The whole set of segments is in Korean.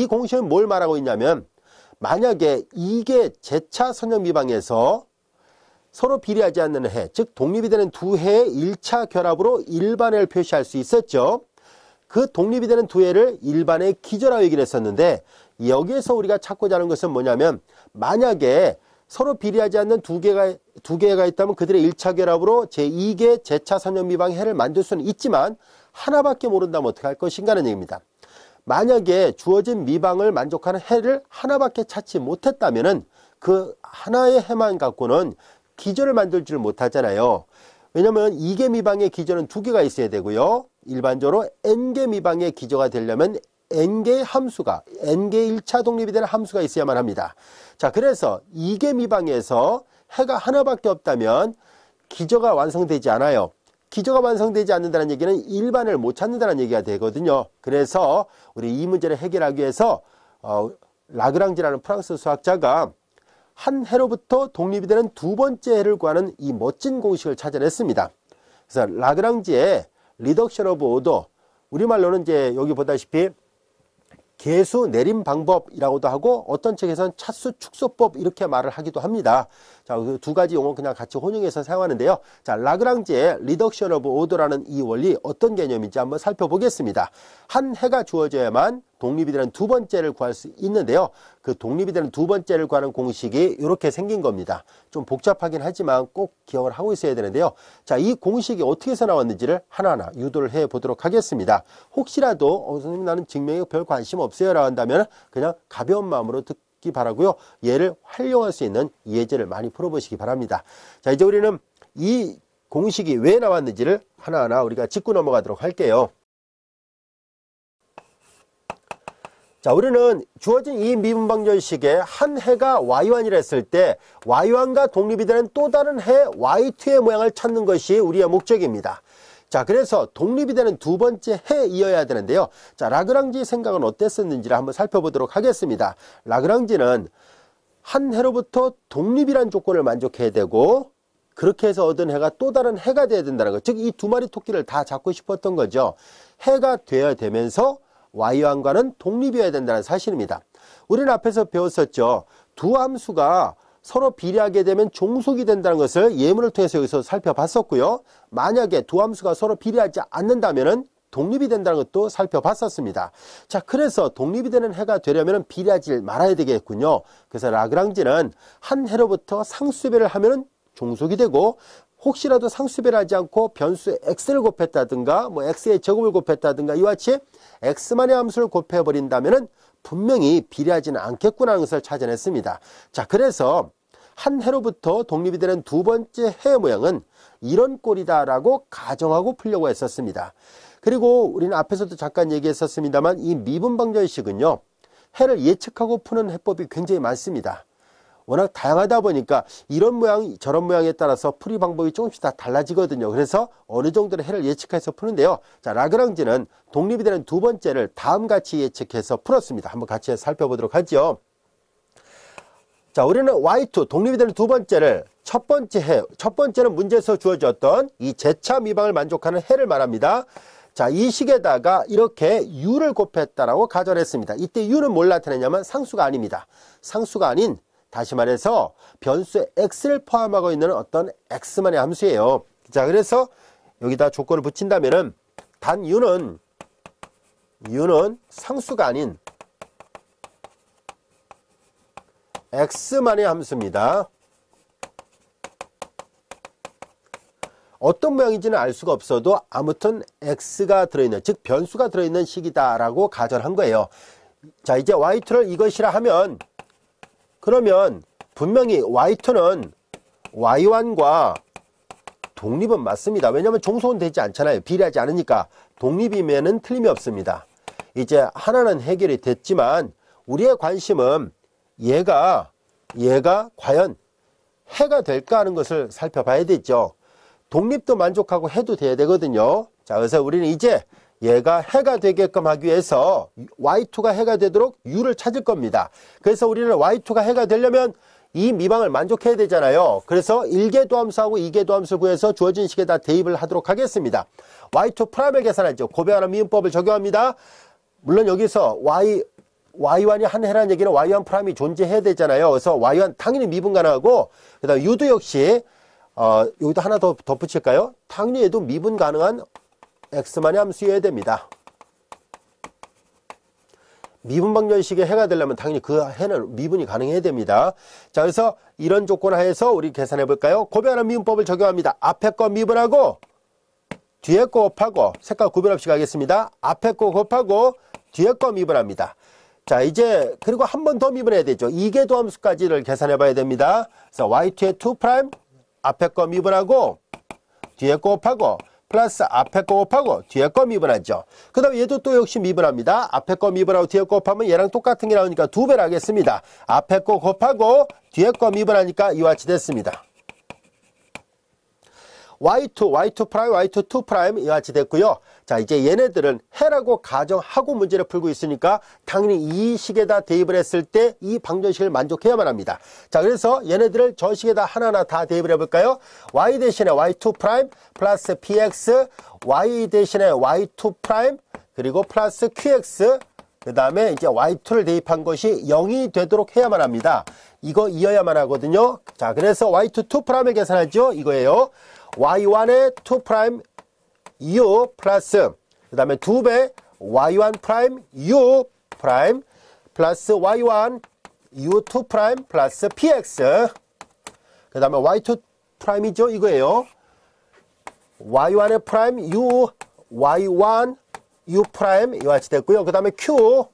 이 공식은 뭘 말하고 있냐면 만약에 이게 제차 선형 미방에서 서로 비례하지 않는 해, 즉 독립이 되는 두 해의 1차 결합으로 일반해를 표시할 수 있었죠. 그 독립이 되는 두 해를 일반해 기저라고 얘기를 했었는데 여기에서 우리가 찾고자 하는 것은 뭐냐면 만약에 서로 비례하지 않는 두 개가 있다면 그들의 1차 결합으로 제2개 제차 선형 미방 해를 만들 수는 있지만 하나밖에 모른다면 어떻게 할 것인가 하는 얘기입니다. 만약에 주어진 미방을 만족하는 해를 하나밖에 찾지 못했다면은 그 하나의 해만 갖고는 기저를 만들 줄 못하잖아요. 왜냐하면 2개 미방의 기저는 2개가 있어야 되고요. 일반적으로 n개 미방의 기저가 되려면 n개의 함수가, n개의 1차 독립이 되는 함수가 있어야만 합니다. 자, 그래서 2개 미방에서 해가 하나밖에 없다면 기저가 완성되지 않아요. 기저가 완성되지 않는다는 얘기는 일반을 못 찾는다는 얘기가 되거든요. 그래서 우리 이 문제를 해결하기 위해서 라그랑지라는 프랑스 수학자가 한 해로부터 독립이 되는 두 번째 해를 구하는 이 멋진 공식을 찾아냈습니다. 그래서 라그랑지의 리덕션 오브 오더, 우리말로는 이제 여기 보다시피 계수 내림 방법이라고도 하고 어떤 책에서는 차수 축소법 이렇게 말을 하기도 합니다. 자, 그 두 가지 용어 그냥 같이 혼용해서 사용하는데요. 자, 라그랑지의 리덕션 오브 오더라는 이 원리 어떤 개념인지 한번 살펴보겠습니다. 한 해가 주어져야만 독립이 되는 두 번째를 구할 수 있는데요. 그 독립이 되는 두 번째를 구하는 공식이 이렇게 생긴 겁니다. 좀 복잡하긴 하지만 꼭 기억을 하고 있어야 되는데요. 자, 이 공식이 어떻게 해서 나왔는지를 하나하나 유도를 해 보도록 하겠습니다. 혹시라도 선생님 나는 증명에 별 관심 없어요 라고 한다면 그냥 가벼운 마음으로 듣기 바라고요. 얘를 활용할 수 있는 예제를 많이 풀어보시기 바랍니다. 자, 이제 우리는 이 공식이 왜 나왔는지를 하나하나 우리가 짚고 넘어가도록 할게요. 자, 우리는 주어진 이 미분방정식에 한 해가 y1이라 했을 때 y1과 독립이 되는 또 다른 해 y2의 모양을 찾는 것이 우리의 목적입니다. 자, 그래서 독립이 되는 두 번째 해이어야 되는데요. 자, 라그랑지 생각은 어땠었는지를 한번 살펴보도록 하겠습니다. 라그랑지는 한 해로부터 독립이란 조건을 만족해야 되고 그렇게 해서 얻은 해가 또 다른 해가 돼야 된다는 것. 즉, 이 두 마리 토끼를 다 잡고 싶었던 거죠. 해가 되어야 되면서 y1과는 독립이어야 된다는 사실입니다. 우리는 앞에서 배웠었죠. 두 함수가 서로 비례하게 되면 종속이 된다는 것을 예문을 통해서 여기서 살펴봤었고요. 만약에 두 함수가 서로 비례하지 않는다면 독립이 된다는 것도 살펴봤었습니다. 자, 그래서 독립이 되는 해가 되려면 비례하지 말아야 되겠군요. 그래서 라그랑지는 한 해로부터 상수배를 하면 종속이 되고 혹시라도 상수배를 하지 않고 변수 x를 곱했다든가 뭐 x의 제곱을 곱했다든가 이와 같이 x만의 함수를 곱해버린다면 분명히 비례하지는 않겠구나 하는 것을 찾아냈습니다. 자, 그래서 한 해로부터 독립이 되는 두 번째 해 모양은 이런 꼴이다라고 가정하고 풀려고 했었습니다. 그리고 우리는 앞에서도 잠깐 얘기했었습니다만 이 미분방정식은요. 해를 예측하고 푸는 해법이 굉장히 많습니다. 워낙 다양하다 보니까 이런 모양 저런 모양에 따라서 풀이 방법이 조금씩 다 달라지거든요. 그래서 어느 정도의 해를 예측해서 푸는데요. 자, 라그랑지는 독립이 되는 두 번째를 다음같이 예측해서 풀었습니다. 한번 같이 살펴보도록 하죠. 자, 우리는 y2 독립이 되는 두 번째를 첫 번째는 문제에서 주어졌던 이 제차 미방을 만족하는 해를 말합니다. 자, 이 식에다가 이렇게 u를 곱했다라고 가정했습니다. 이때 u는 뭘 나타내냐면 상수가 아닙니다. 상수가 아닌 다시 말해서 변수 x를 포함하고 있는 어떤 x만의 함수예요. 자, 그래서 여기다 조건을 붙인다면은 단 u는 상수가 아닌 x만의 함수입니다. 어떤 모양인지는 알 수가 없어도 아무튼 x가 들어있는, 즉 변수가 들어있는 식이다라고 가정한 거예요. 자, 이제 y2를 이것이라 하면 그러면 분명히 y2는 y1과 독립은 맞습니다. 왜냐하면 종속은 되지 않잖아요. 비례하지 않으니까. 독립이면은 틀림이 없습니다. 이제 하나는 해결이 됐지만 우리의 관심은 얘가 과연 해가 될까 하는 것을 살펴봐야 되죠. 독립도 만족하고 해도 돼야 되거든요. 자, 그래서 우리는 이제 얘가 해가 되게끔 하기 위해서 y2가 해가 되도록 u를 찾을 겁니다. 그래서 우리는 y2가 해가 되려면 이 미방을 만족해야 되잖아요. 그래서 1개 도함수하고 2개 도함수를 구해서 주어진 식에다 대입을 하도록 하겠습니다. y2 프라임을 계산하죠. 고배하는 미분법을 적용합니다. 물론 여기서 y1이 한 해라는 얘기는 y1 프라임이 존재해야 되잖아요. 그래서 y1 당연히 미분 가능하고, 그 다음에 u도 역시 여기도 하나 더 덧붙일까요? 당연히 얘도 미분 가능한 x만의 함수여야 됩니다. 미분방정식의 해가 되려면 당연히 그 해는 미분이 가능해야 됩니다. 자, 그래서 이런 조건 하에서 우리 계산해 볼까요? 고배하는 미분법을 적용합니다. 앞에 거 미분하고 뒤에 거 곱하고, 색깔 구별 없이 가겠습니다. 앞에 거 곱하고 뒤에 거 미분합니다. 자, 이제 그리고 한 번 더 미분해야 되죠. 이계도 함수까지를 계산해 봐야 됩니다. 그래서 y2의 2' 앞에 거 미분하고 뒤에 거 곱하고 플러스 앞에 거 곱하고 뒤에 거 미분하죠. 그 다음에 얘도 또 역시 미분합니다. 앞에 거 미분하고 뒤에 거 곱하면 얘랑 똑같은 게 나오니까 2배를 하겠습니다. 앞에 거 곱하고 뒤에 거 미분하니까 이와 같이 됐습니다. y2 y2' 이와 같이 됐고요. 자, 이제 얘네들은 해라고 가정하고 문제를 풀고 있으니까 당연히 이 식에다 대입을 했을 때 이 방정식을 만족해야만 합니다. 자, 그래서 얘네들을 저 식에다 하나하나 다 대입을 해볼까요? y 대신에 y2' 플러스 px, y 대신에 y2' 그리고 플러스 qx, 그 다음에 이제 y2를 대입한 것이 0이 되도록 해야만 합니다. 이거 이어야만 하거든요. 자, 그래서 y2 2'을 계산하죠. 이거예요. y1의 2' u 플러스 그 다음에 2배 y1' u 프라임 플러스 y1 u2' 플러스 px, 그 다음에 y2'이죠. 이거예요. y1의 프라임 u y1 u 프라임 이와 같이 됐고요. 그 다음에 q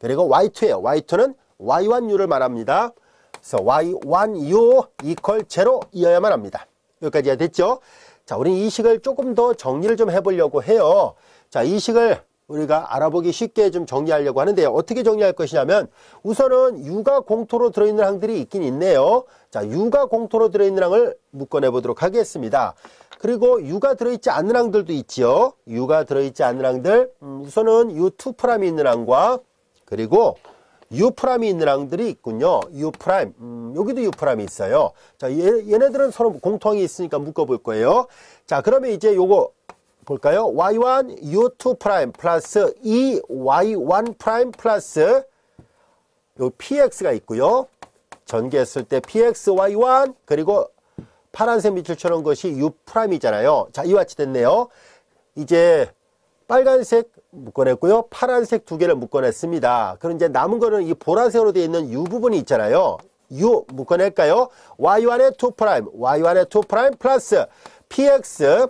그리고 y2예요. y2는 y1u를 말합니다. 그래서 y1u 이퀄 0 이어야만 합니다. 여기까지가 됐죠? 자, 우리는 이 식을 조금 더 정리를 좀 해보려고 해요. 자, 이 식을 우리가 알아보기 쉽게 좀 정리하려고 하는데요. 어떻게 정리할 것이냐면 우선은 u가 공토로 들어있는 항들이 있긴 있네요. 자, u가 공토로 들어있는 항을 묶어내 보도록 하겠습니다. 그리고 u가 들어있지 않는 항들도 있지요. u가 들어있지 않는 항들, 우선은 u2'이 있는 항과 그리고 U'이 있는 항들이 있군요. U', 여기도 U'이 있어요. 자, 얘네들은 서로 공통이 있으니까 묶어볼 거예요. 자, 그러면 이제 요거 볼까요? Y1, U2' 플러스 Y1' 플러스 요 PX가 있고요. 전개했을 때 PX, Y1, 그리고 파란색 밑줄 쳐놓은 것이 U'이잖아요. 자, 이와 같이 됐네요. 이제 빨간색 묶어냈고요. 파란색 두 개를 묶어냈습니다. 그럼 이제 남은 거는 이 보라색으로 되어 있는 U 부분이 있잖아요. U 묶어낼까요? Y1의 2', Y1의 2' 플러스 PX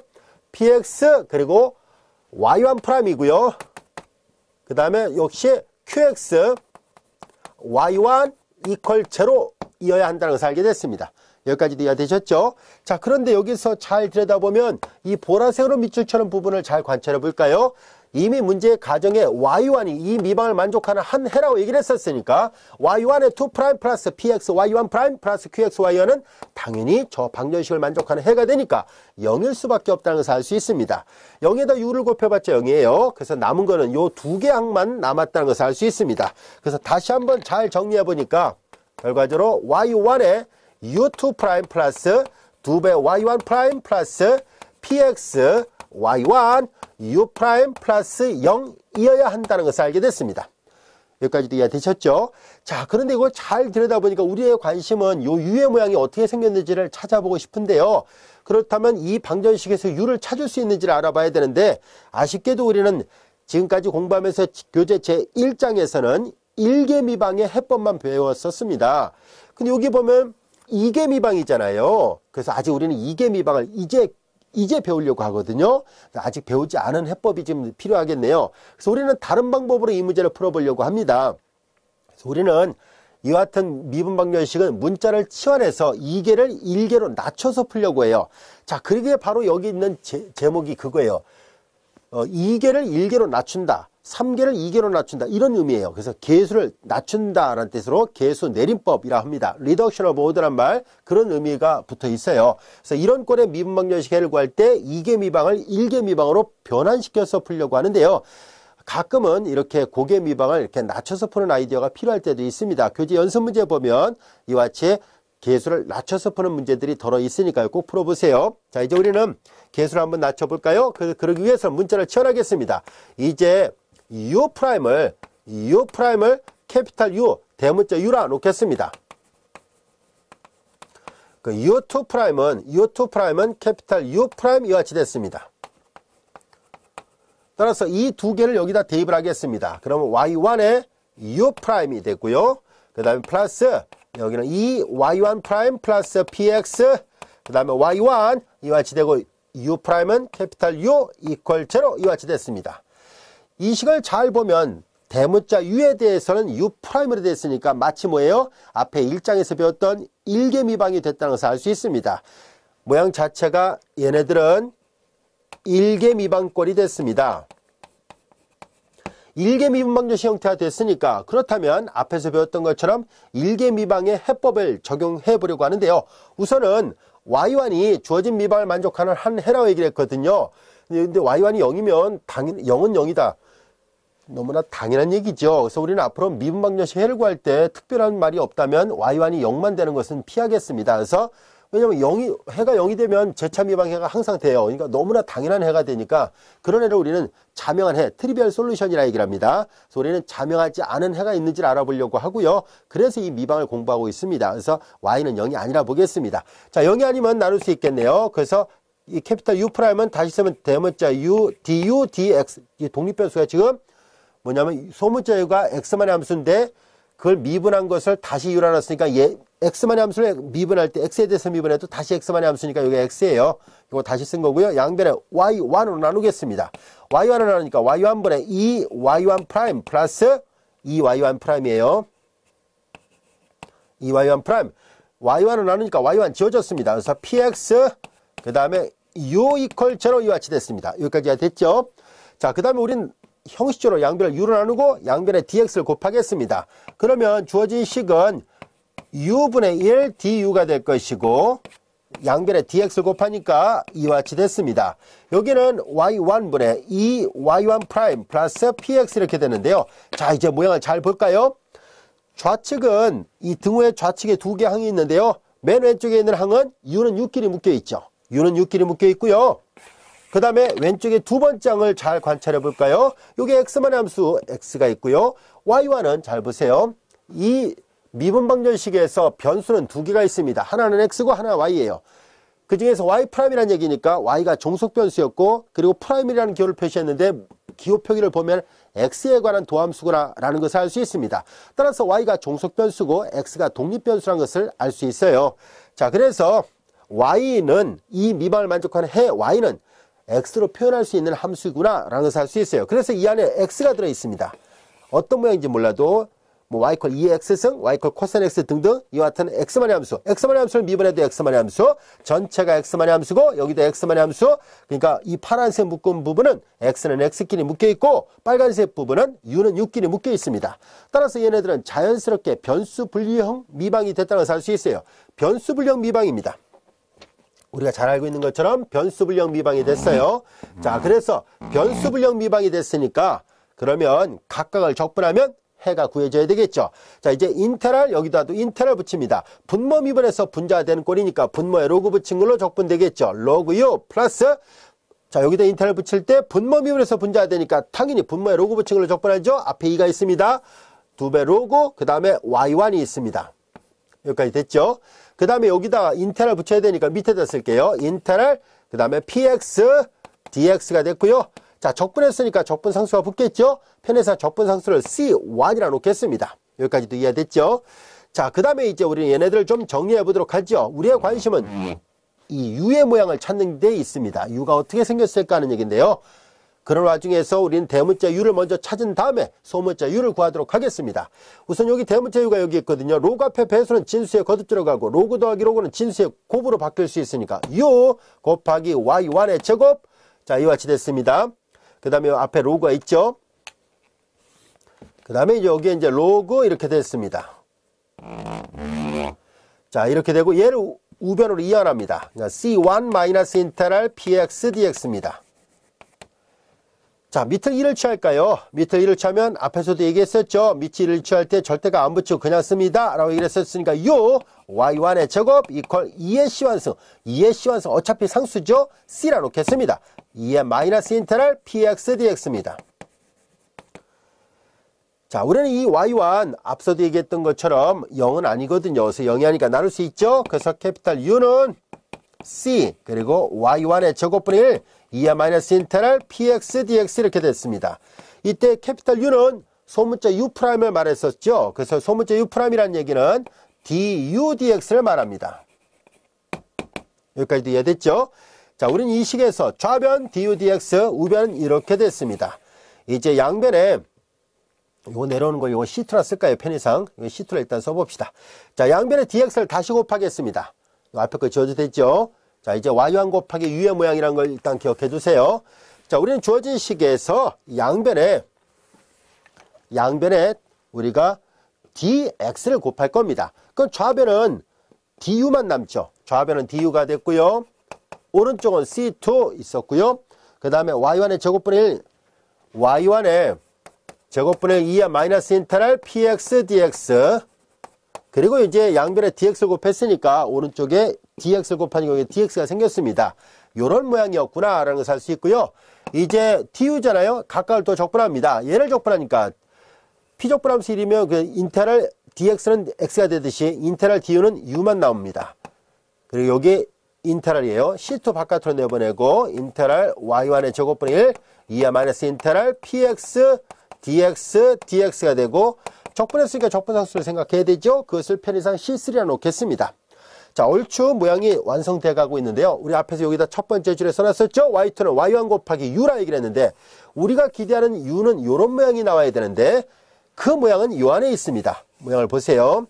그리고 Y1'이고요. 그 다음에 역시 QX, Y1 이퀄 0 이어야 한다는 것을 알게 됐습니다. 여기까지도 이해되셨죠? 자, 그런데 여기서 잘 들여다보면 이 보라색으로 밑줄처럼 부분을 잘 관찰해 볼까요? 이미 문제의 가정에 y1이 이 미방을 만족하는 한 해라고 얘기를 했었으니까 y1의 2' 플러스 px y1' 플러스 qx y1은 당연히 저 방정식을 만족하는 해가 되니까 0일 수밖에 없다는 것을 알 수 있습니다. 0에다 u를 곱해봤자 0이에요. 그래서 남은 거는 요 두 개 항만 남았다는 것을 알 수 있습니다. 그래서 다시 한번 잘 정리해 보니까 결과적으로 y1의 u2' 플러스 2배 y1' 플러스 px y1 u' 플러스 0 이어야 한다는 것을 알게 됐습니다. 여기까지도 이해되셨죠? 자, 그런데 이걸 잘 들여다보니까 우리의 관심은 요 u의 모양이 어떻게 생겼는지를 찾아보고 싶은데요. 그렇다면 이 방정식에서 u를 찾을 수 있는지를 알아봐야 되는데 아쉽게도 우리는 지금까지 공부하면서 교재 제1장에서는 1개 미방의 해법만 배웠었습니다. 근데 여기 보면 2개 미방이잖아요. 그래서 아직 우리는 2개 미방을 이제 배우려고 하거든요. 아직 배우지 않은 해법이 좀 필요하겠네요. 그래서 우리는 다른 방법으로 이 문제를 풀어보려고 합니다. 그래서 우리는 이와 같은 미분방정식은 문자를 치환해서 2개를 1개로 낮춰서 풀려고 해요. 자, 그게 바로 여기 있는 제목이 그거예요. 2개를 1개로 낮춘다. 3개를 2개로 낮춘다. 이런 의미예요. 그래서 개수를 낮춘다라는 뜻으로 개수 내림법이라 합니다. Reduction of order란 말, 그런 의미가 붙어 있어요. 그래서 이런 꼴의 미분방정식 해를 구할 때 2개 미방을 1개 미방으로 변환시켜서 풀려고 하는데요. 가끔은 이렇게 고개 미방을 이렇게 낮춰서 푸는 아이디어가 필요할 때도 있습니다. 교재 연습 문제 보면 이와 같이 개수를 낮춰서 푸는 문제들이 덜어 있으니까요. 꼭 풀어보세요. 자, 이제 우리는 개수를 한번 낮춰볼까요? 그러기 위해서 문자를 치환하겠습니다. 이제 U'을 U'을 캐피탈 U, 대문자 U라 놓겠습니다. 그 U2'은 캐피탈 U' 이와 같이 됐습니다. 따라서 이 두 개를 여기다 대입을 하겠습니다. 그러면 Y1에 U'이 됐고요. 그 다음에 플러스 여기는 이 Y1' 플러스 PX, 그 다음에 Y1 이와 같이 되고 U'은 캐피탈 U 이퀄 0 이와 같이 됐습니다. 이 식을 잘 보면 대문자 U에 대해서는 U'으로 됐으니까 마치 뭐예요? 앞에 1장에서 배웠던 일개미방이 됐다는 것을 알 수 있습니다. 모양 자체가 얘네들은 일개미방꼴이 됐습니다. 일개미분방정식 형태가 됐으니까 그렇다면 앞에서 배웠던 것처럼 일개미방의 해법을 적용해 보려고 하는데요. 우선은 Y1이 주어진 미방을 만족하는 한 해라고 얘기를 했거든요. 근데 Y1이 0이면 0은 0이다. 너무나 당연한 얘기죠. 그래서 우리는 앞으로 미분방정식 해를 구할 때 특별한 말이 없다면 Y1이 0만 되는 것은 피하겠습니다. 그래서 왜냐면 해가 0이 되면 재차 미방해가 항상 돼요. 그러니까 너무나 당연한 해가 되니까 그런 해를 우리는 자명한 해, 트리비얼 솔루션이라 얘기를 합니다. 그래서 우리는 자명하지 않은 해가 있는지를 알아보려고 하고요. 그래서 이 미방을 공부하고 있습니다. 그래서 Y는 0이 아니라 보겠습니다. 자, 0이 아니면 나눌 수 있겠네요. 그래서 이 캐피탈 U'은 다시 쓰면 대문자 U, DU, DX, 이 독립변수가 지금 뭐냐면 소문자 U가 X만의 함수인데 그걸 미분한 것을 다시 U로 놨으니까 X만의 함수를 미분할 때 X에 대해서 미분해도 다시 X만의 함수니까 여기 X예요. 이거 다시 쓴 거고요. 양변에 Y1으로 나누겠습니다. Y1으로 나누니까 Y1분의 2Y1' 플러스 2Y1'이에요. 2Y1'. Y1으로 나누니까 Y1 지워졌습니다. 그래서 PX 그 다음에 U 이퀄 0 이와 같이 됐습니다. 여기까지가 됐죠. 자, 그 다음에 우린 형식적으로 양변을 U로 나누고 양변에 DX를 곱하겠습니다. 그러면 주어진 식은 U분의 1 DU가 될 것이고 양변에 DX를 곱하니까 이와 같이 됐습니다. 여기는 Y1분의 2 Y1' 플러스 PX 이렇게 되는데요. 자, 이제 모양을 잘 볼까요? 좌측은 이 등호의 좌측에 두 개 항이 있는데요. 맨 왼쪽에 있는 항은 U는 6끼리 묶여 있죠. U는 6끼리 묶여 있고요. 그 다음에 왼쪽에 두 번째 항을 잘 관찰해 볼까요? 여기 X만의 함수 X가 있고요. Y1은 잘 보세요. 이 미분방정식에서 변수는 두 개가 있습니다. 하나는 X고 하나는 Y예요. 그 중에서 Y'이라는 얘기니까 Y가 종속변수였고 그리고 프라임이라는 기호를 표시했는데 기호 표기를 보면 X에 관한 도함수구나라는 것을 알 수 있습니다. 따라서 Y가 종속변수고 X가 독립변수라는 것을 알 수 있어요. 자, 그래서 Y는 이 미방을 만족하는 해 Y는 X로 표현할 수 있는 함수구나 라는 것을 알 수 있어요. 그래서 이 안에 X가 들어 있습니다. 어떤 모양인지 몰라도 뭐 y 콜 2x승, y 콜 코사인 x 등등 이와 같은 x만의 함수, x만의 함수를 미분해도 x만의 함수, 전체가 x만의 함수고 여기도 x만의 함수. 그러니까 이 파란색 묶은 부분은 x는 x끼리 묶여 있고 빨간색 부분은 u는 u끼리 묶여 있습니다. 따라서 얘네들은 자연스럽게 변수 분리형 미방이 됐다는 것을 알 수 있어요. 변수 분리형 미방입니다. 우리가 잘 알고 있는 것처럼 변수 분리형 미방이 됐어요. 자, 그래서 변수 분리형 미방이 됐으니까 그러면 각각을 적분하면 해가 구해져야 되겠죠. 자, 이제 인테랄 여기다도 인테랄 붙입니다. 분모 미분해서 분자가 되는 꼴이니까 분모에 로그 붙인 걸로 적분되겠죠. 로그 U 플러스 자, 여기다 인테랄 붙일 때 분모 미분해서 분자가 되니까 당연히 분모에 로그 붙인 걸로 적분하죠. 앞에 2가 있습니다. 2배 로그 그 다음에 Y1이 있습니다. 여기까지 됐죠. 그 다음에 여기다가 인테랄 붙여야 되니까 밑에다 쓸게요. 인테랄 그 다음에 PX DX가 됐고요. 자, 적분했으니까 적분 상수가 붙겠죠. 편에서 적분 상수를 C1이라 놓겠습니다. 여기까지도 이해됐죠. 자, 그 다음에 이제 우리는 얘네들을 좀 정리해 보도록 하죠. 우리의 관심은 이 U의 모양을 찾는 데 있습니다. U가 어떻게 생겼을까 하는 얘기인데요. 그런 와중에서 우리는 대문자 U를 먼저 찾은 다음에 소문자 U를 구하도록 하겠습니다. 우선 여기 대문자 U가 여기 있거든요. 로그 앞에 배수는 진수에 거듭 들어가고 로그 더하기 로그는 진수의 곱으로 바뀔 수 있으니까 U 곱하기 Y1의 제곱. 자, 이와 같이 됐습니다. 그 다음에 앞에 로그가 있죠. 그 다음에 여기에 이제 로그 이렇게 됐습니다. 자, 이렇게 되고 얘를 우변으로 이완합니다. C1 마이너스 인테랄 PX DX입니다. 자, 밑을 1을 취할까요? 밑을 1을 취하면 앞에서도 얘기했었죠. 밑이 1을 취할 때 절대가 안 붙이고 그냥 씁니다. 라고 얘기를 했었으니까 U Y1의 제곱 이퀄 2의 C완승. 2의 C완승 어차피 상수죠. C라 놓겠습니다. 2의 마이너스 인테랄 PX DX입니다. 자, 우리는 이 y1 앞서도 얘기했던 것처럼 0은 아니거든요. 그래서 0이 아니니까 나눌 수 있죠. 그래서 캐피탈 U는 C 그리고 y1의 제곱분의 1 2야 마이너스 인테그랄 px dx 이렇게 됐습니다. 이때 캐피탈 U는 소문자 U'을 말했었죠. 그래서 소문자 U'이라는 얘기는 du dx를 말합니다. 여기까지도 이해됐죠? 자, 우리는 이 식에서 좌변 du dx, 우변은 이렇게 됐습니다. 이제 양변에 이거 내려오는 거 이거 C2라 쓸까요? 편의상. 이거 C2를 일단 써봅시다. 자, 양변에 dx를 다시 곱하겠습니다. 앞에 거 지워도 됐죠? 자, 이제 y1 곱하기 u의 모양이라는 걸 일단 기억해 두세요. 자, 우리는 주어진 식에서 양변에 우리가 dx를 곱할 겁니다. 그럼 좌변은 du만 남죠. 좌변은 du가 됐고요. 오른쪽은 C2 있었고요. 그 다음에 y1의 제곱분의 1, y1의 제곱분의 2야 마이너스 인테그랄 px dx 그리고 이제 양변에 dx를 곱했으니까 오른쪽에 dx를 곱하니까 여기 dx가 생겼습니다. 요런 모양이었구나 라는 것을 알 수 있고요. 이제 du잖아요. 각각을 또 적분합니다. 얘를 적분하니까 p적분함수 1이면 그 인테그랄 dx는 x가 되듯이 인테그랄 du는 u만 나옵니다. 그리고 여기 인테그랄이에요. C2 바깥으로 내보내고 인테그랄 y1의 제곱분의 1 2야 마이너스 인테그랄 px dx가 되고 적분했으니까 적분상수를 생각해야 되죠. 그것을 편의상 C3라 놓겠습니다. 자, 얼추 모양이 완성돼 가고 있는데요. 우리 앞에서 여기다 첫 번째 줄에 써놨었죠. y2는 y1 곱하기 u라 얘기를 했는데 우리가 기대하는 u는 이런 모양이 나와야 되는데 그 모양은 요 안에 있습니다. 모양을 보세요.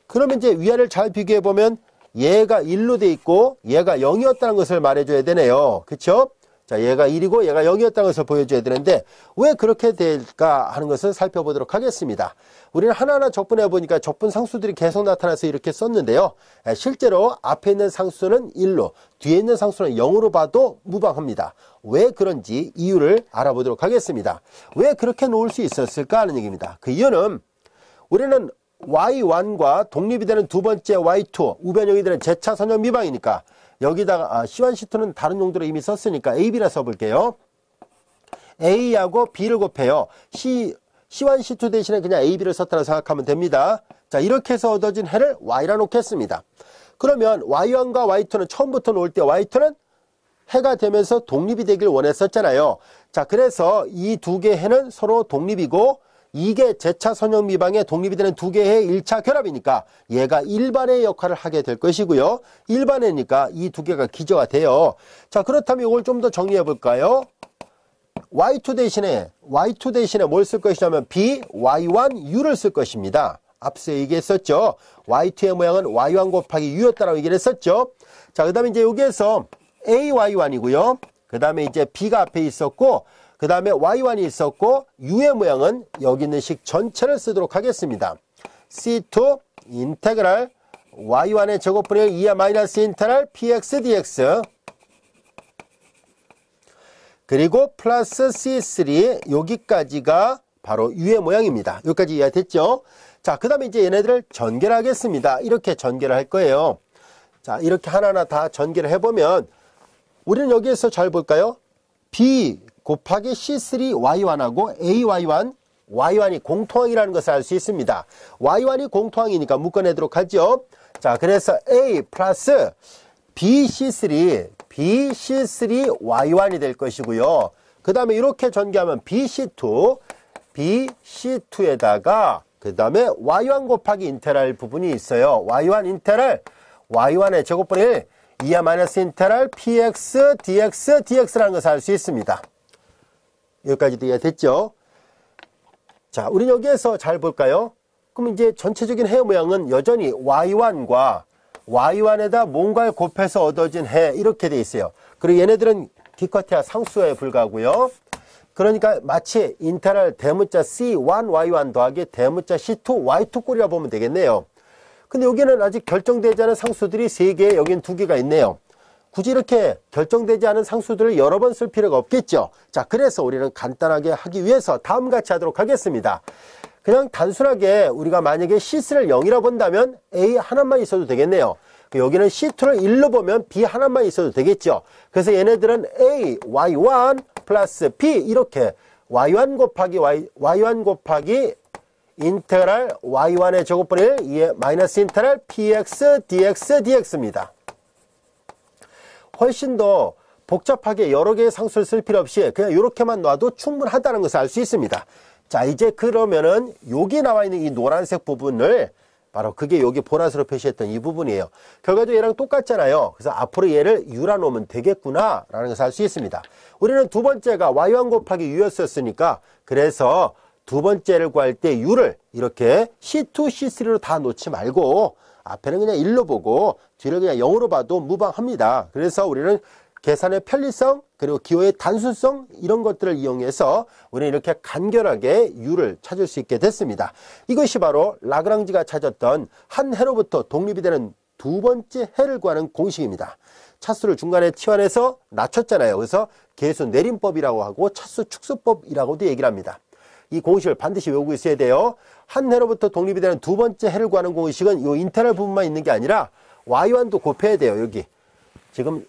그러면 이제 위아래를 잘 비교해 보면 얘가 1로 돼 있고 얘가 0이었다는 것을 말해줘야 되네요. 그쵸? 자, 얘가 1이고 얘가 0이었다는 것을 보여줘야 되는데 왜 그렇게 될까 하는 것을 살펴보도록 하겠습니다. 우리는 하나하나 적분해 보니까 적분 상수들이 계속 나타나서 이렇게 썼는데요. 실제로 앞에 있는 상수는 1로 뒤에 있는 상수는 0으로 봐도 무방합니다. 왜 그런지 이유를 알아보도록 하겠습니다. 왜 그렇게 놓을 수 있었을까 하는 얘기입니다. 그 이유는 우리는 y1과 독립이 되는 두 번째 y2 우변형이 되는 제차 선형 미방이니까 여기다가 C1, C2는 다른 용도로 이미 썼으니까 A, B라 써볼게요. A하고 B를 곱해요. C1, C2 대신에 그냥 A, B를 썼다고 생각하면 됩니다. 자, 이렇게 해서 얻어진 해를 Y라 놓겠습니다. 그러면 Y1과 Y2는 처음부터 놓을 때 Y2는 해가 되면서 독립이 되길 원했었잖아요. 자, 그래서 이 두 개의 해는 서로 독립이고 이게 제차 선형 미방에 독립이 되는 두 개의 1차 결합이니까 얘가 일반의 역할을 하게 될 것이고요. 일반해니까 이 두 개가 기저가 돼요. 자, 그렇다면 이걸 좀 더 정리해 볼까요? y2 대신에 뭘 쓸 것이냐면 b, y1, u를 쓸 것입니다. 앞서 얘기했었죠. y2의 모양은 y1 곱하기 u였다라고 얘기를 했었죠. 자, 그 다음에 이제 여기에서 a, y1이고요. 그 다음에 이제 b가 앞에 있었고 그 다음에 y1이 있었고 u의 모양은 여기 있는 식 전체를 쓰도록 하겠습니다. C2 인테그랄 y1의 제곱분의 2야 마이너스 인테그랄 px dx 그리고 플러스 C3 여기까지가 바로 u의 모양입니다. 여기까지 이해됐죠? 자, 그 다음에 이제 얘네들을 전개를 하겠습니다. 이렇게 전개를 할 거예요. 자, 이렇게 하나하나 다 전개를 해보면 우리는 여기에서 잘 볼까요? B 곱하기 C3Y1하고 AY1, Y1이 공통항이라는 것을 알 수 있습니다. Y1이 공통항이니까 묶어내도록 하죠. 자, 그래서 A 플러스 BC3Y1이 될 것이고요. 그 다음에 이렇게 전개하면 BC2에다가 그 다음에 Y1 곱하기 인테그랄 부분이 있어요. Y1 인테그랄 Y1의 제곱분의 1 2야 마이너스 인테그랄 px dx라는 것을 알 수 있습니다. 여기까지도 이해됐죠? 자, 우리 여기에서 잘 볼까요? 그럼 이제 전체적인 해 모양은 여전히 y1과 y1에다 뭔가를 곱해서 얻어진 해 이렇게 돼 있어요. 그리고 얘네들은 기껏해야 상수에 불과하고요. 그러니까 마치 인테그랄 대문자 C1Y1 더하기 대문자 C2Y2 꼴이라 보면 되겠네요. 근데 여기는 아직 결정되지 않은 상수들이 3개, 여긴 2개가 있네요. 굳이 이렇게 결정되지 않은 상수들을 여러 번 쓸 필요가 없겠죠. 자, 그래서 우리는 간단하게 하기 위해서 다음같이 하도록 하겠습니다. 그냥 단순하게 우리가 만약에 C3를 0이라 본다면 A 하나만 있어도 되겠네요. 여기는 C2를 1로 보면 B 하나만 있어도 되겠죠. 그래서 얘네들은 A, Y1 플러스 B 이렇게 Y1 곱하기 인테그랄 y1의 제곱분의 1 2의 마이너스 인테그랄 px dx dx입니다. 훨씬 더 복잡하게 여러 개의 상수를 쓸 필요 없이 그냥 이렇게만 놔도 충분하다는 것을 알 수 있습니다. 자, 이제 그러면은 여기 나와 있는 이 노란색 부분을 바로 그게 여기 보라색으로 표시했던 이 부분이에요. 결과도 얘랑 똑같잖아요. 그래서 앞으로 얘를 u라 놓으면 되겠구나 라는 것을 알 수 있습니다. 우리는 두 번째가 y1 곱하기 u였었으니까 그래서 두 번째를 구할 때 u를 이렇게 C2, C3로 다 놓지 말고 앞에는 그냥 1로 보고 뒤를 그냥 0으로 봐도 무방합니다. 그래서 우리는 계산의 편리성 그리고 기호의 단순성 이런 것들을 이용해서 우리는 이렇게 간결하게 u를 찾을 수 있게 됐습니다. 이것이 바로 라그랑지가 찾았던 한 해로부터 독립이 되는 두 번째 해를 구하는 공식입니다. 차수를 중간에 치환해서 낮췄잖아요. 그래서 계수 내림법이라고 하고 차수 축소법이라고도 얘기를 합니다. 이 공식을 반드시 외우고 있어야 돼요. 한 해로부터 독립이 되는 두 번째 해를 구하는 공식은 이 인테그랄 부분만 있는 게 아니라 y1도 곱해야 돼요. 여기 지금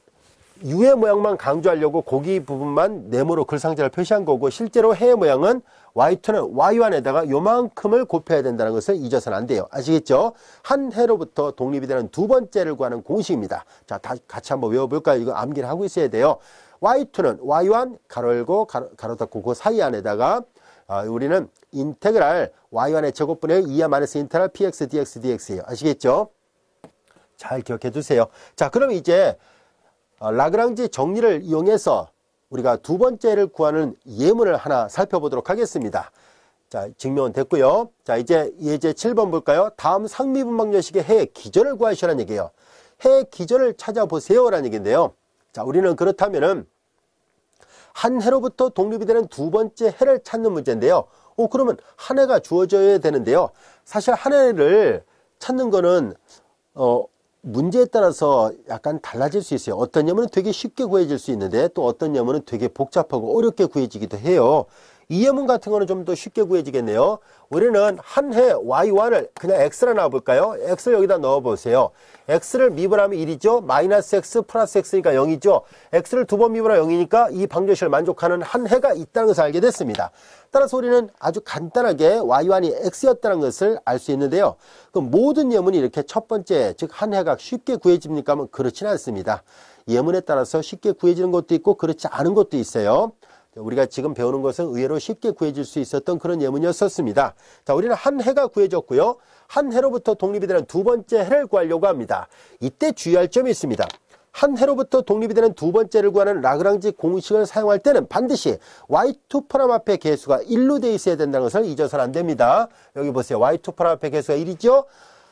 u의 모양만 강조하려고 거기 부분만 네모로 글상자를 표시한 거고 실제로 해의 모양은 y2는 y1에다가 요만큼을 곱해야 된다는 것을 잊어서는 안 돼요. 아시겠죠? 한 해로부터 독립이 되는 두 번째를 구하는 공식입니다. 자, 다 같이 한번 외워볼까요? 이거 암기를 하고 있어야 돼요. y2는 y1 가로 열고 가로 닫고 그 사이 안에다가 우리는 인테그랄 y1의 제곱분의 2야 마이너스 인테그랄 px dx dx예요. 아시겠죠? 잘 기억해 두세요. 자, 그럼 이제 라그랑지 정리를 이용해서 우리가 두 번째를 구하는 예문을 하나 살펴보도록 하겠습니다. 자, 증명은 됐고요. 자, 이제 예제 7번 볼까요? 다음 상미분방정식의 해의 기전을 구하시라는 얘기예요. 해의 기전을 찾아보세요 라는 얘기인데요. 자, 우리는 그렇다면은 한 해로부터 독립이 되는 두 번째 해를 찾는 문제인데요. 그러면 한 해가 주어져야 되는데요. 사실 한 해를 찾는 거는 문제에 따라서 약간 달라질 수 있어요. 어떤 예문은 되게 쉽게 구해질 수 있는데 또 어떤 예문은 되게 복잡하고 어렵게 구해지기도 해요. 이 예문 같은 거는 좀 더 쉽게 구해지겠네요. 우리는 한 해 y1을 그냥 x라 놔볼까요? x를 여기다 넣어보세요. x를 미분하면 1이죠. 마이너스 x 플러스 x니까 0이죠. x를 두 번 미분하면 0이니까 이 방정식을 만족하는 한 해가 있다는 것을 알게 됐습니다. 따라서 우리는 아주 간단하게 y1이 x였다는 것을 알 수 있는데요. 그럼 모든 예문이 이렇게 첫 번째 즉 한 해가 쉽게 구해집니까? 하면 그렇지는 않습니다. 예문에 따라서 쉽게 구해지는 것도 있고 그렇지 않은 것도 있어요. 우리가 지금 배우는 것은 의외로 쉽게 구해질 수 있었던 그런 예문이었습니다. 자, 우리는 한 해가 구해졌고요. 한 해로부터 독립이 되는 두 번째 해를 구하려고 합니다. 이때 주의할 점이 있습니다. 한 해로부터 독립이 되는 두 번째를 구하는 라그랑지 공식을 사용할 때는 반드시 y2 프람 앞에 개수가 1로 되어 있어야 된다는 것을 잊어서는 안 됩니다. 여기 보세요. y2 프람 앞에 개수가 1이죠.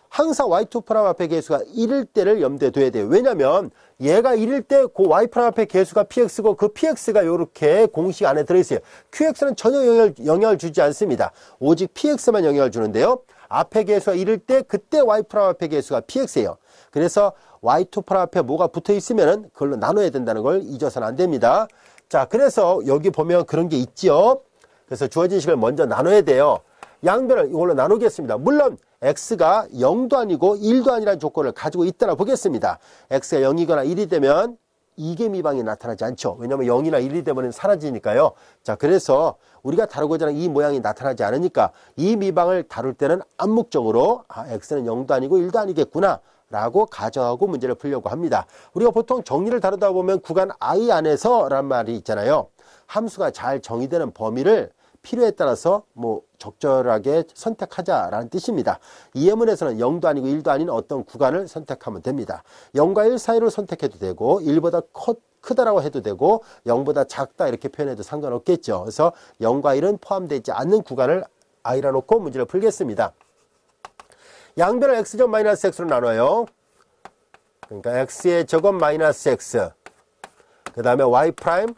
항상 y2 프람 앞에 개수가 1일 때를 염두에 둬야 돼요. 왜냐하면 얘가 1일 때 그 y 프람 앞에 개수가 px고 그 px가 이렇게 공식 안에 들어있어요. qx는 전혀 영향을 주지 않습니다. 오직 px만 영향을 주는데요. 앞에 개수가 1일 때 그때 y 프람 앞에 개수가 px예요. 그래서 y2 프람 앞에 뭐가 붙어 있으면 그걸로 나눠야 된다는 걸 잊어서는 안 됩니다. 자, 그래서 여기 보면 그런 게 있죠. 그래서 주어진 식을 먼저 나눠야 돼요. 양변을 이걸로 나누겠습니다. 물론 x가 0도 아니고 1도 아니라는 조건을 가지고 있다라 보겠습니다. x가 0이거나 1이 되면 이게 미방이 나타나지 않죠. 왜냐하면 0이나 1이 되면 사라지니까요. 자, 그래서 우리가 다루고자 하는 이 모양이 나타나지 않으니까 이 미방을 다룰 때는 암묵적으로 x는 0도 아니고 1도 아니겠구나 라고 가정하고 문제를 풀려고 합니다. 우리가 보통 정리를 다루다 보면 구간 I 안에서 란 말이 있잖아요. 함수가 잘 정의되는 범위를 필요에 따라서 적절하게 선택하자라는 뜻입니다. 이 예문에서는 0도 아니고 1도 아닌 어떤 구간을 선택하면 됩니다. 0과 1 사이를 선택해도 되고 1보다 크다라고 해도 되고 0보다 작다 이렇게 표현해도 상관없겠죠. 그래서 0과 1은 포함되지 않는 구간을 I라 놓고 문제를 풀겠습니다. 양변을 x제곱 마이너스 x로 나눠요. 그러니까 x의 제곱 마이너스 x 그 다음에 y 프라임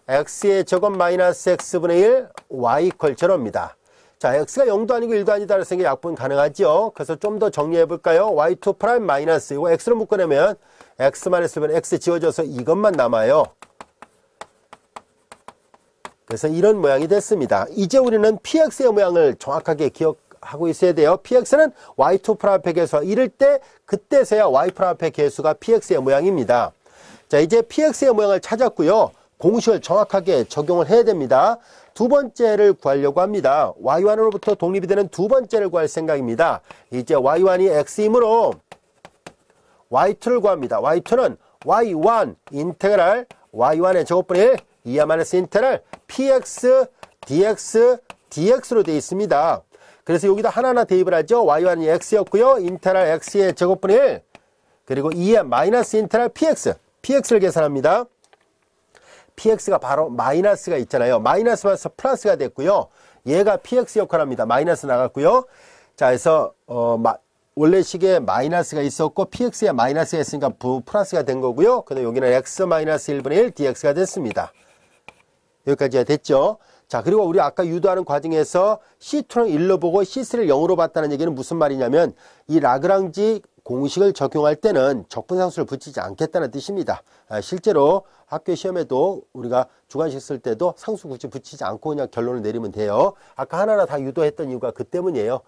x의 제곱 마이너스 x분의 1 y 이퀄 제로입니다. 자, x가 0도 아니고 1도 아니다 그래서 이게 약분 가능하죠. 그래서 좀 더 정리해 볼까요? y2 프라임 마이너스 이거 x로 묶어내면 x 마이너스 1은 x 지워져서 이것만 남아요. 그래서 이런 모양이 됐습니다. 이제 우리는 px의 모양을 정확하게 기억하고 있어야 돼요. px는 y2 프라임 앞에 개수가 1일 때 그때서야 y 프라임 앞에 개수가 px의 모양입니다. 자, 이제 px의 모양을 찾았고요. 공식을 정확하게 적용을 해야 됩니다. 두 번째를 구하려고 합니다. y1으로부터 독립이 되는 두 번째를 구할 생각입니다. 이제 y1이 x이므로 y2를 구합니다. y2는 y1 인테그랄 y1의 제곱분의 1 2a 인테그랄 px dx dx로 되어 있습니다. 그래서 여기다 하나하나 대입을 하죠. y1이 x였고요. 인테그랄 x의 제곱분의 1 그리고 2의 마이너스 인테그랄 px를 계산합니다. px가 바로 마이너스가 있잖아요. 마이너스 마이너스 플러스가 됐고요. 얘가 px 역할합니다. 마이너스 나갔고요. 자, 그래서 원래 식에 마이너스가 있었고 px에 마이너스가 있으니까 플러스가 된 거고요. 근데 여기는 x 마이너스 1분의 1 dx가 됐습니다. 여기까지가 됐죠. 자, 그리고 우리 아까 유도하는 과정에서 C2는 1로 보고 C3를 0으로 봤다는 얘기는 무슨 말이냐면 이 라그랑지 공식을 적용할 때는 적분상수를 붙이지 않겠다는 뜻입니다. 실제로 학교 시험에도 우리가 주관식 쓸 때도 상수 굳이 붙이지 않고 그냥 결론을 내리면 돼요. 아까 하나하나 다 유도했던 이유가 그 때문이에요.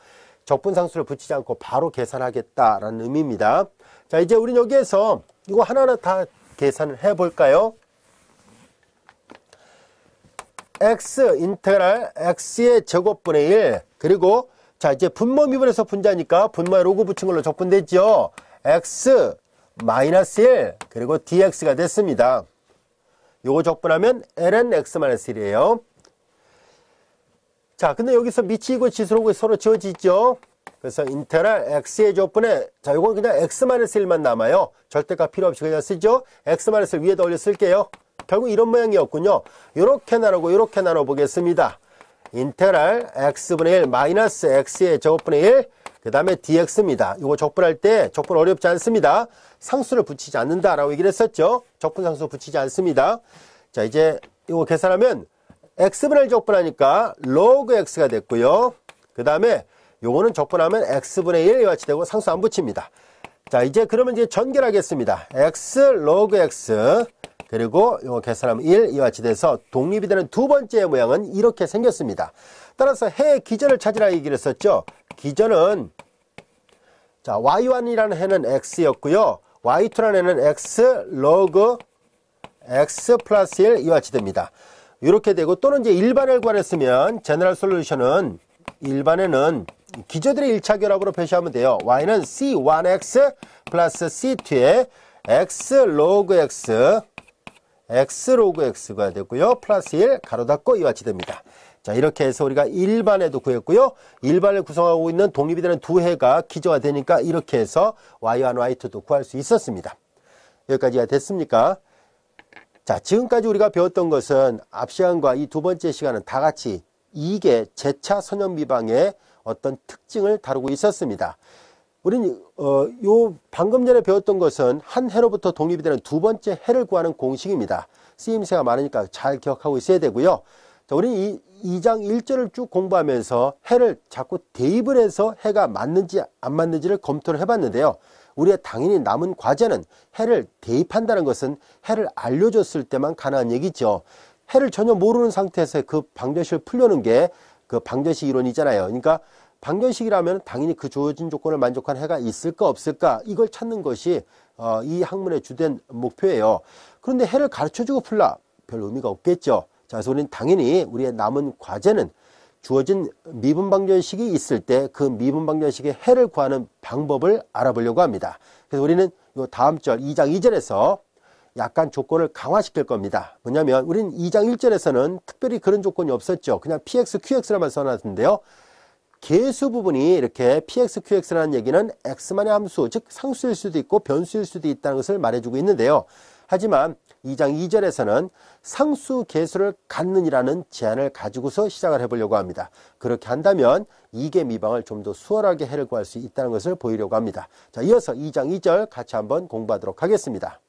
적분상수를 붙이지 않고 바로 계산하겠다라는 의미입니다. 자, 이제 우리는 여기에서 이거 하나하나 다 계산을 해볼까요? x 인테그랄 x의 제곱분의 1 그리고 자 이제 분모 미분에서 분자니까 분모에 로그 붙인 걸로 적분되죠. x 마이너스 1 그리고 dx가 됐습니다. 요거 적분하면 ln x-1이에요. 자, 근데 여기서 미치고 지수로 서로 지워지죠. 그래서 인테그랄 x의 제곱분에 자 요건 그냥 x-1만 남아요. 절대값 필요 없이 그냥 쓰죠. x-1 위에다 올려 쓸게요. 결국 이런 모양이었군요. 이렇게 나누고 이렇게 나눠 보겠습니다. 인테그랄 x분의 1 마이너스 x의 제곱분의 1 그 다음에 dx입니다. 이거 적분할 때 적분 어렵지 않습니다. 상수를 붙이지 않는다라고 얘기를 했었죠. 적분상수 붙이지 않습니다. 자, 이제 이거 계산하면 x분의 1 적분하니까 로그 x가 됐고요. 그 다음에 요거는 적분하면 x분의 1 이같이 되고 상수 안 붙입니다. 자, 이제 그러면 이제 전개하겠습니다. x 로그 x 그리고 이거 계산하면 1 이와 같이 돼서 독립이 되는 두 번째 모양은 이렇게 생겼습니다. 따라서 해의 기전을 찾으라 얘기를 했었죠. 기전은 자 y1이라는 해는 x였고요. y2라는 해는 x 로그 x 플러스 1 이와 같이 됩니다. 이렇게 되고 또는 이제 일반을 구하랬으면 제너럴 솔루션은 일반에는 기저들의 1차 결합으로 표시하면 돼요. y는 c1x 플러스 c2의 x 로그 x x 로그 x가 되고요. 플러스 1 가로 닫고 이와 같이 됩니다. 자, 이렇게 해서 우리가 일반에도 구했고요. 일반을 구성하고 있는 독립이 되는 두 해가 기저가 되니까 이렇게 해서 y1, y2도 구할 수 있었습니다. 여기까지가 됐습니까? 자, 지금까지 우리가 배웠던 것은 앞 시간과 이 두 번째 시간은 다 같이 이게 제차 선형미방의 어떤 특징을 다루고 있었습니다. 우리는 방금 전에 배웠던 것은 한 해로부터 독립이 되는 두 번째 해를 구하는 공식입니다. 쓰임새가 많으니까 잘 기억하고 있어야 되고요. 자, 우리는 2장 1절을 쭉 공부하면서 해를 자꾸 대입을 해서 해가 맞는지 안 맞는지를 검토를 해봤는데요. 우리의 당연히 남은 과제는 해를 대입한다는 것은 해를 알려줬을 때만 가능한 얘기죠. 해를 전혀 모르는 상태에서 그 방정식을 풀려는 게 그 방정식 이론이잖아요. 그러니까 방정식이라면 당연히 그 주어진 조건을 만족한 해가 있을까 없을까 이걸 찾는 것이 이 학문의 주된 목표예요. 그런데 해를 가르쳐주고 풀라 별 의미가 없겠죠. 자, 그래서 우리는 당연히 우리의 남은 과제는 주어진 미분방정식이 있을 때 그 미분방정식의 해를 구하는 방법을 알아보려고 합니다. 그래서 우리는 요 다음 절 2장 2절에서 약간 조건을 강화시킬 겁니다. 뭐냐면 우리는 2장 1절에서는 특별히 그런 조건이 없었죠. 그냥 px, qx라만 써놨는데요. 계수 부분이 이렇게 px, qx라는 얘기는 x만의 함수, 즉 상수일 수도 있고 변수일 수도 있다는 것을 말해주고 있는데요. 하지만 2장 2절에서는 상수 계수를 갖는이라는 제안을 가지고서 시작을 해보려고 합니다. 그렇게 한다면 이계 미방을 좀 더 수월하게 해를 구할 수 있다는 것을 보이려고 합니다. 자, 이어서 2장 2절 같이 한번 공부하도록 하겠습니다.